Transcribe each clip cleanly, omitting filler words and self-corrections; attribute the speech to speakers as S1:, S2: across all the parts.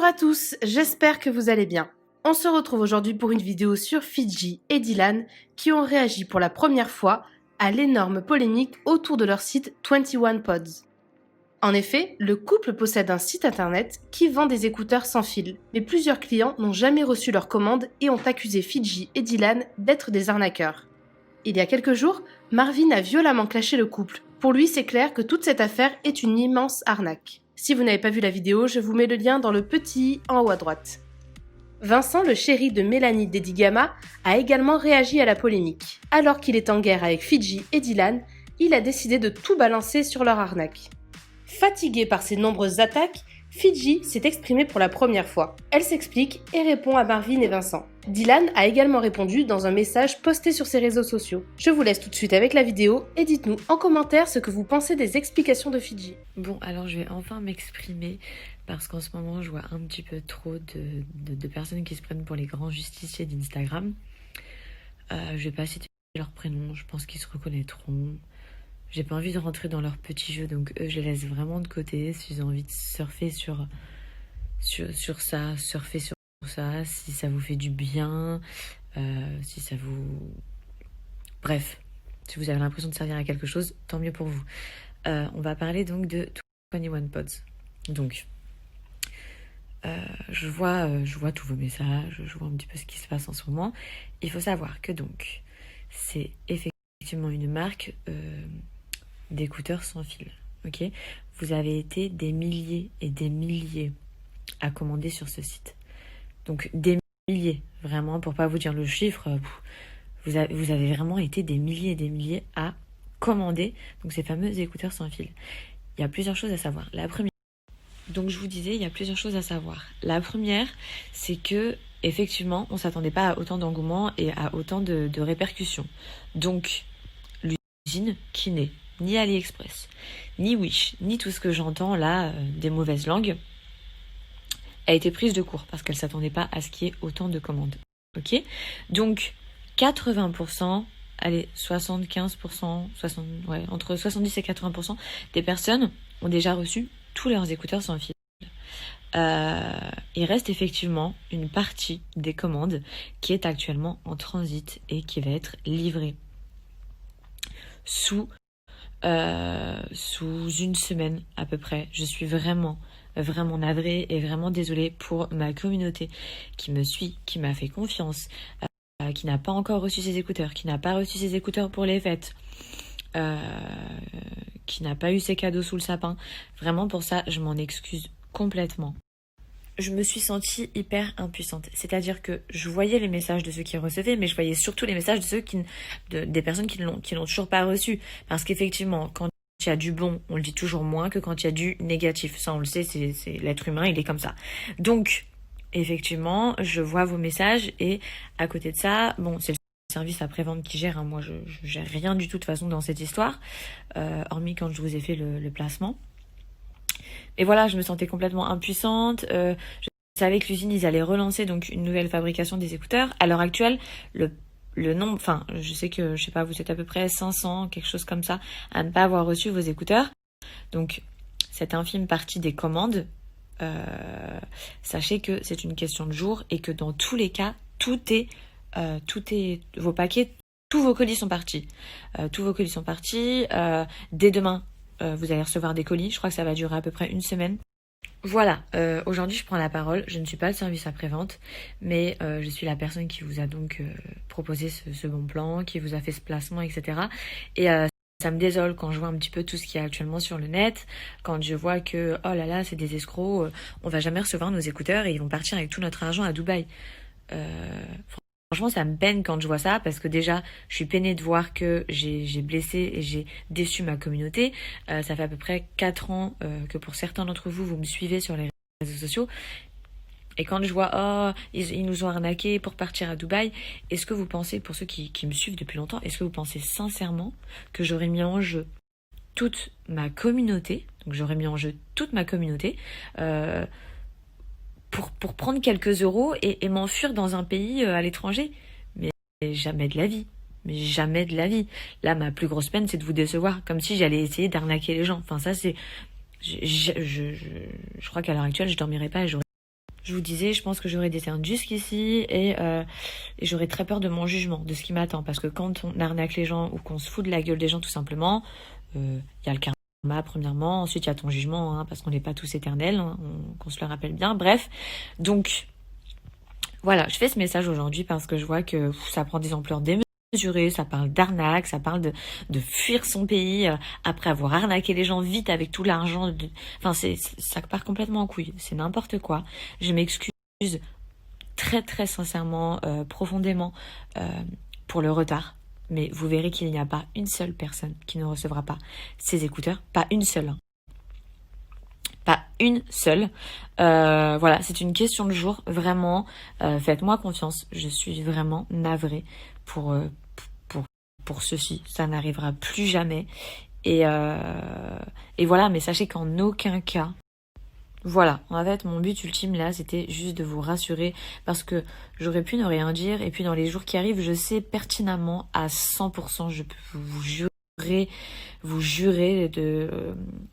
S1: à tous, j'espère que vous allez bien. On se retrouve aujourd'hui pour une vidéo sur Fidji et Dylan qui ont réagi pour la première fois à l'énorme polémique autour de leur site 21 Pods. En effet, le couple possède un site internet qui vend des écouteurs sans fil, mais plusieurs clients n'ont jamais reçu leur commande et ont accusé Fidji et Dylan d'être des arnaqueurs. Il y a quelques jours, Marvin a violemment clashé le couple. Pour lui, c'est clair que toute cette affaire est une immense arnaque. Si vous n'avez pas vu la vidéo, je vous mets le lien dans le petit i en haut à droite. Vincent, le chéri de Mélanie Dedigama, a également réagi à la polémique. Alors qu'il est en guerre avec Fidji et Dylan, il a décidé de tout balancer sur leur arnaque. Fatiguée par ces nombreuses attaques, Fidji s'est exprimée pour la première fois. Elle s'explique et répond à Marvin et Vincent. Dylan a également répondu dans un message posté sur ses réseaux sociaux. Je vous laisse tout de suite avec la vidéo et dites-nous en commentaire ce que vous pensez des explications de Fidji.
S2: Bon, alors je vais enfin m'exprimer parce qu'en ce moment je vois un petit peu trop de personnes qui se prennent pour les grands justiciers d'Instagram. Je vais pas citer leurs prénoms, je pense qu'ils se reconnaîtront. J'ai pas envie de rentrer dans leur petit jeu, donc eux, je les laisse vraiment de côté. S'ils ont envie de surfer sur ça, surfer sur ça, si ça vous fait du bien, si ça vous... Bref, si vous avez l'impression de servir à quelque chose, tant mieux pour vous. On va parler donc de 21 Pods. Donc, je vois tous vos messages, je vois un petit peu ce qui se passe en ce moment. Il faut savoir que donc, c'est effectivement une marque... d'écouteurs sans fil, ok? Vous avez été des milliers et des milliers à commander sur ce site. Donc des milliers, vraiment, pour pas vous dire le chiffre, vous avez vraiment été des milliers et des milliers à commander donc ces fameux écouteurs sans fil. Il y a plusieurs choses à savoir. La première, donc je vous disais, il y a plusieurs choses à savoir. La première, c'est que effectivement, on s'attendait pas à autant d'engouement et à autant de répercussions. Donc l'usine qui n'est ni AliExpress, ni Wish, ni tout ce que j'entends là, des mauvaises langues, a été prise de court parce qu'elle ne s'attendait pas à ce qu'il y ait autant de commandes. Ok ? Donc, 80%, allez, 75%, entre 70 et 80% des personnes ont déjà reçu tous leurs écouteurs sans fil. Il reste effectivement une partie des commandes qui est actuellement en transit et qui va être livrée sous une semaine à peu près. Je suis vraiment navrée et vraiment désolée pour ma communauté qui me suit, qui m'a fait confiance, qui n'a pas encore reçu ses écouteurs, qui n'a pas reçu ses écouteurs pour les fêtes, qui n'a pas eu ses cadeaux sous le sapin. Vraiment pour ça, je m'en excuse complètement. Je me suis sentie hyper impuissante. C'est-à-dire que je voyais les messages de ceux qui recevaient, mais je voyais surtout les messages de ceux des personnes qui l'ont toujours pas reçu. Parce qu'effectivement, quand il y a du bon, on le dit toujours moins que quand il y a du négatif. Ça, on le sait, c'est l'être humain, il est comme ça. Donc, effectivement, je vois vos messages et à côté de ça, bon, c'est le service après-vente qui gère. Hein. Moi, je gère rien du tout de toute façon dans cette histoire, hormis quand je vous ai fait le placement. Et voilà, je me sentais complètement impuissante. Je savais que l'usine, ils allaient relancer donc une nouvelle fabrication des écouteurs. À l'heure actuelle, le nombre, enfin, je sais que, je sais pas, vous êtes à peu près 500, quelque chose comme ça, à ne pas avoir reçu vos écouteurs. Donc, cette infime partie des commandes, sachez que c'est une question de jours et que dans tous les cas, tout est vos paquets, tous vos colis sont partis. Tous vos colis sont partis. Dès demain, vous allez recevoir des colis. Je crois que ça va durer à peu près une semaine. Voilà, aujourd'hui je prends la parole. Je ne suis pas le service après-vente, mais je suis la personne qui vous a donc proposé ce bon plan, qui vous a fait ce placement, etc. Et ça me désole quand je vois un petit peu tout ce qu'il y a actuellement sur le net, quand je vois que, oh là là, c'est des escrocs, on va jamais recevoir nos écouteurs et ils vont partir avec tout notre argent à Dubaï. Franchement, ça me peine quand je vois ça parce que déjà, je suis peinée de voir que j'ai blessé et j'ai déçu ma communauté. Ça fait à peu près 4 ans que pour certains d'entre vous, vous me suivez sur les réseaux sociaux. Et quand je vois, oh, ils nous ont arnaqués pour partir à Dubaï, est-ce que vous pensez, pour ceux qui me suivent depuis longtemps, est-ce que vous pensez sincèrement que j'aurais mis en jeu toute ma communauté, donc j'aurais mis en jeu toute ma communauté, pour prendre quelques euros et m'enfuir dans un pays à l'étranger? Mais jamais de la vie. Mais jamais de la vie. Là, ma plus grosse peine, c'est de vous décevoir. Comme si j'allais essayer d'arnaquer les gens. Enfin, ça, c'est... Je crois qu'à l'heure actuelle, je dormirai pas et je vous disais, je pense que j'aurais des cernes jusqu'ici et j'aurais très peur de mon jugement, de ce qui m'attend. Parce que quand on arnaque les gens ou qu'on se fout de la gueule des gens tout simplement, il y a le karma premièrement, ensuite il y a ton jugement, hein, parce qu'on n'est pas tous éternels, hein, qu'on se le rappelle bien. Bref, donc voilà, je fais ce message aujourd'hui parce que je vois que ça prend des ampleurs démesurées, ça parle d'arnaque, ça parle de fuir son pays après avoir arnaqué les gens vite avec tout l'argent. Enfin, ça part complètement en couille, c'est n'importe quoi. Je m'excuse très très sincèrement, profondément pour le retard. Mais vous verrez qu'il n'y a pas une seule personne qui ne recevra pas ces écouteurs, pas une seule, hein. Pas une seule. Voilà, c'est une question de jour, vraiment. Faites-moi confiance. Je suis vraiment navrée pour, pour, pour ceci. Ça n'arrivera plus jamais. Et voilà, mais sachez qu'en aucun cas, voilà, en fait, mon but ultime là, c'était juste de vous rassurer parce que j'aurais pu ne rien dire. Et puis dans les jours qui arrivent, je sais pertinemment à 100%, je peux vous jurer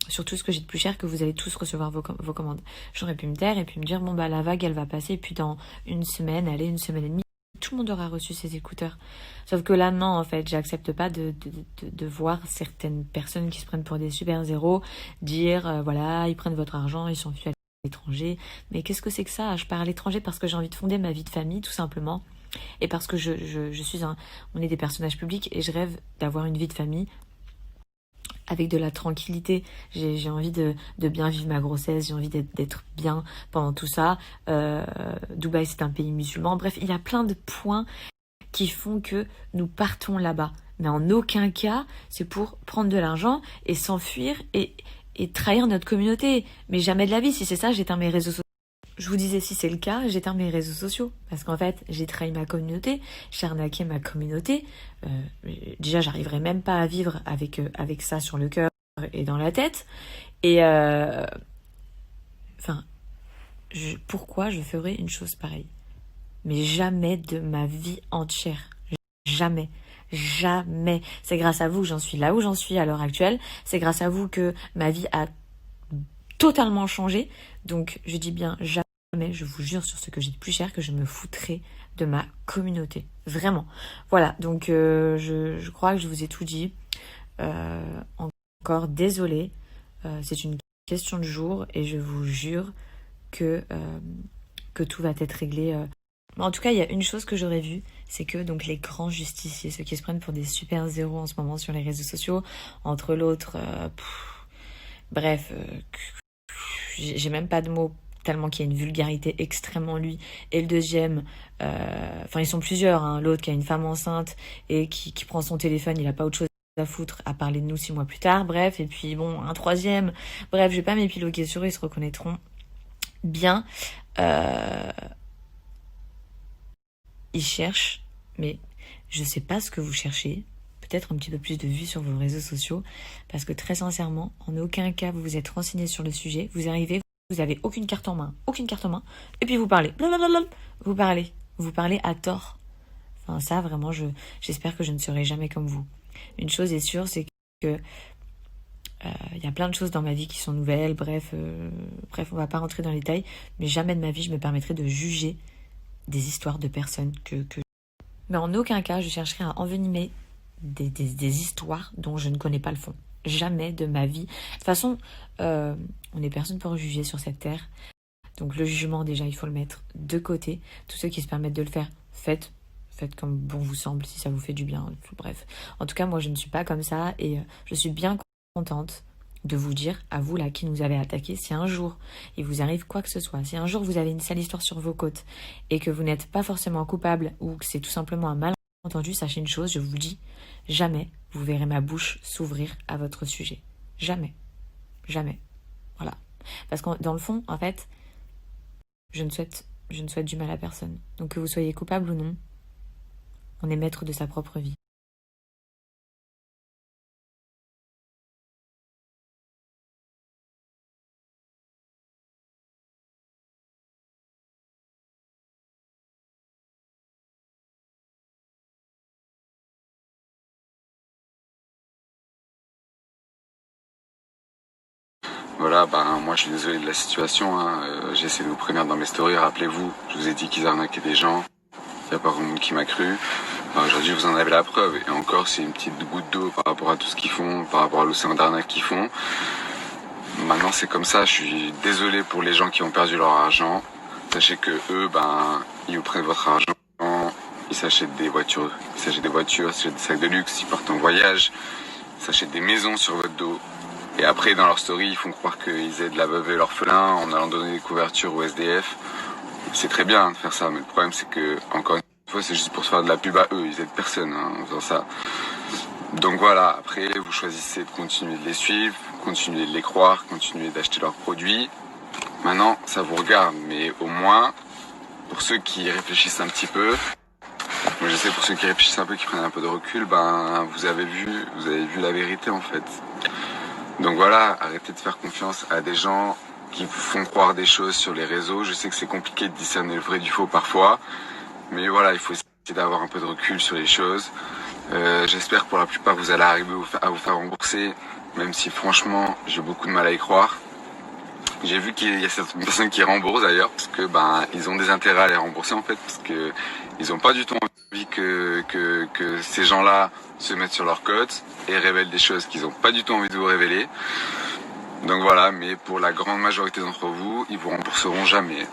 S2: sur tout ce que j'ai de plus cher que vous allez tous recevoir vos commandes. J'aurais pu me taire et puis me dire, bon bah la vague elle va passer et puis dans une semaine, allez, une semaine et demie, tout le monde aura reçu ses écouteurs. Sauf que là, non, en fait, j'accepte pas de voir certaines personnes qui se prennent pour des super zéros dire, voilà, ils prennent votre argent, ils s'enfuient à l'étranger. Mais qu'est-ce que c'est que ça? Je pars à l'étranger parce que j'ai envie de fonder ma vie de famille, tout simplement. Et parce que on est des personnages publics et je rêve d'avoir une vie de famille avec de la tranquillité. J'ai envie de bien vivre ma grossesse, j'ai envie d'être bien pendant tout ça. Dubaï, c'est un pays musulman. Bref, il y a plein de points qui font que nous partons là-bas. Mais en aucun cas, c'est pour prendre de l'argent et s'enfuir et trahir notre communauté. Mais jamais de la vie. Si c'est ça, j'éteins mes réseaux sociaux. Je vous disais, si c'est le cas, j'éteins mes réseaux sociaux. Parce qu'en fait, j'ai trahi ma communauté, j'ai arnaqué ma communauté. Déjà, j'arriverai même pas à vivre avec ça sur le cœur et dans la tête. Et enfin, pourquoi je ferais une chose pareille? Mais jamais de ma vie entière. Jamais. Jamais. C'est grâce à vous que j'en suis là où j'en suis à l'heure actuelle. C'est grâce à vous que ma vie a totalement changé. Donc, je dis bien jamais, je vous jure sur ce que j'ai de plus cher, que je me foutrai de ma communauté. Vraiment. Voilà. Donc, je crois que je vous ai tout dit. Encore désolée. C'est une question de jour et je vous jure que tout va être réglé. En tout cas, il y a une chose que j'aurais vue, c'est que donc les grands justiciers, ceux qui se prennent pour des super zéros en ce moment sur les réseaux sociaux, entre l'autre, bref, j'ai même pas de mots tellement qu'il y a une vulgarité extrême en lui. Et le deuxième, enfin ils sont plusieurs, hein, l'autre qui a une femme enceinte et qui prend son téléphone, il a pas autre chose à foutre à parler de nous 6 mois plus tard, bref, et puis bon, un troisième, bref, je vais pas m'épiloguer sur eux, ils se reconnaîtront bien. Ils cherchent, mais je sais pas ce que vous cherchez. Peut-être un petit peu plus de vues sur vos réseaux sociaux. Parce que très sincèrement, en aucun cas vous vous êtes renseigné sur le sujet. Vous arrivez, vous avez aucune carte en main. Aucune carte en main. Et puis vous parlez. Blablabla. Vous parlez. Vous parlez à tort. Enfin ça, vraiment, j'espère que je ne serai jamais comme vous. Une chose est sûre, c'est que y a plein de choses dans ma vie qui sont nouvelles. Bref, on va pas rentrer dans les détails. Mais jamais de ma vie, je me permettrai de juger des histoires de personnes Mais en aucun cas, je chercherai à envenimer des histoires dont je ne connais pas le fond. Jamais de ma vie. De toute façon, on est personne pour juger sur cette terre. Donc le jugement, déjà, il faut le mettre de côté. Tous ceux qui se permettent de le faire, faites comme bon vous semble, si ça vous fait du bien. Bref. En tout cas, moi, je ne suis pas comme ça et je suis bien contente de vous dire, à vous là qui nous avez attaqué, si un jour il vous arrive quoi que ce soit, si un jour vous avez une sale histoire sur vos côtes et que vous n'êtes pas forcément coupable ou que c'est tout simplement un malentendu, sachez une chose, je vous dis, jamais vous verrez ma bouche s'ouvrir à votre sujet. Jamais. Jamais. Voilà. Parce que dans le fond, en fait, je ne souhaite du mal à personne. Donc que vous soyez coupable ou non, on est maître de sa propre vie.
S3: Voilà, moi je suis désolé de la situation, hein. J'ai essayé de vous prévenir dans mes stories, rappelez-vous, je vous ai dit qu'ils arnaquaient des gens, il n'y a pas grand monde qui m'a cru. Aujourd'hui vous en avez la preuve, et encore c'est une petite goutte d'eau par rapport à tout ce qu'ils font, par rapport à l'océan d'arnaque qu'ils font. Maintenant c'est comme ça, je suis désolé pour les gens qui ont perdu leur argent. Sachez que eux, ils vous prennent votre argent, ils s'achètent des voitures, ils s'achètent des sacs de luxe, ils partent en voyage, ils s'achètent des maisons sur votre dos. Et après, dans leur story, ils font croire qu'ils aident la veuve et l'orphelin en allant donner des couvertures au SDF. C'est très bien de faire ça, mais le problème c'est que, encore une fois, c'est juste pour se faire de la pub à eux, ils aident personne en faisant ça. Donc voilà, après, vous choisissez de continuer de les suivre, continuer de les croire, continuer d'acheter leurs produits. Maintenant, ça vous regarde, mais au moins, pour ceux qui réfléchissent un petit peu, moi je sais pour ceux qui réfléchissent un peu, qui prennent un peu de recul, vous avez vu la vérité en fait. Donc voilà, arrêtez de faire confiance à des gens qui vous font croire des choses sur les réseaux. Je sais que c'est compliqué de discerner le vrai du faux parfois, mais voilà, il faut essayer d'avoir un peu de recul sur les choses. J'espère que pour la plupart vous allez arriver à vous faire rembourser, même si franchement j'ai beaucoup de mal à y croire. J'ai vu qu'il y a certaines personnes qui remboursent d'ailleurs, parce que ils ont des intérêts à les rembourser en fait, parce que ils ont pas du tout envie que ces gens-là se mettent sur leur cote et révèlent des choses qu'ils ont pas du tout envie de vous révéler. Donc voilà, mais pour la grande majorité d'entre vous, ils vous rembourseront jamais.